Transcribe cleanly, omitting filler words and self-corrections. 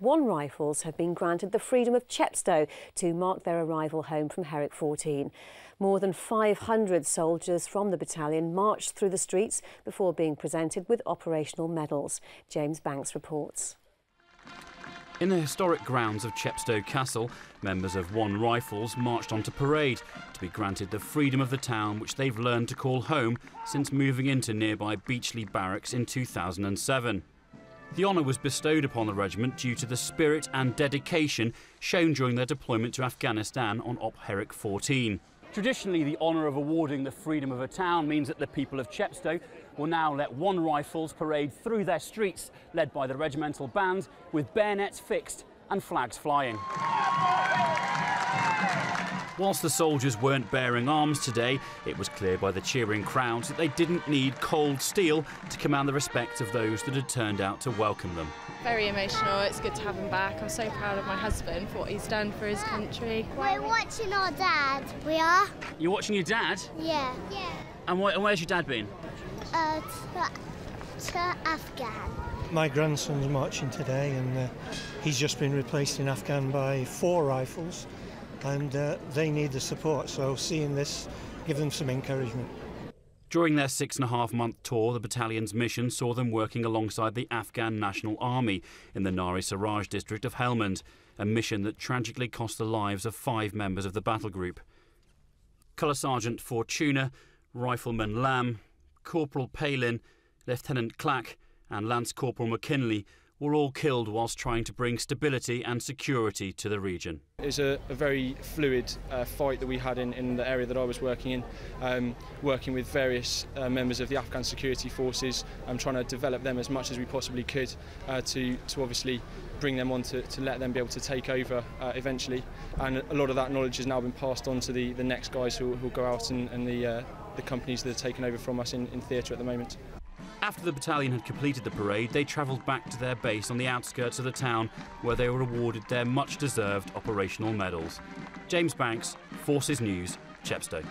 One Rifles have been granted the freedom of Chepstow to mark their arrival home from Herrick 14. More than 500 soldiers from the battalion marched through the streets before being presented with operational medals. James Banks reports. In the historic grounds of Chepstow Castle, members of One Rifles marched onto parade to be granted the freedom of the town which they've learned to call home since moving into nearby Beachley Barracks in 2007. The honour was bestowed upon the regiment due to the spirit and dedication shown during their deployment to Afghanistan on Op Herrick 14. Traditionally, the honour of awarding the freedom of a town means that the people of Chepstow will now let One Rifles parade through their streets, led by the regimental band, with bayonets fixed and flags flying. Whilst the soldiers weren't bearing arms today, it was clear by the cheering crowds that they didn't need cold steel to command the respect of those that had turned out to welcome them. Very emotional. It's good to have him back. I'm so proud of my husband for what he's done for his country. We're watching our dad. We are. You're watching your dad? Yeah. And where's your dad been? To Afghan. My grandson's marching today, and he's just been replaced in Afghan by 4 rifles, and they need the support, so seeing this give them some encouragement. During their 6.5-month tour, the battalion's mission saw them working alongside the Afghan National Army in the Nari-Saraj district of Helmand, a mission that tragically cost the lives of 5 members of the battle group. Colour Sergeant Fortuna, Rifleman Lamb, Corporal Palin, Lieutenant Clack and Lance Corporal McKinley were all killed whilst trying to bring stability and security to the region. It was a very fluid fight that we had in the area that I was working in, working with various members of the Afghan security forces and trying to develop them as much as we possibly could to obviously bring them on to let them be able to take over eventually. And a lot of that knowledge has now been passed on to the next guys who will go out and the companies that are taken over from us in theatre at the moment. After the battalion had completed the parade, they travelled back to their base on the outskirts of the town, where they were awarded their much-deserved operational medals. James Banks, Forces News, Chepstow.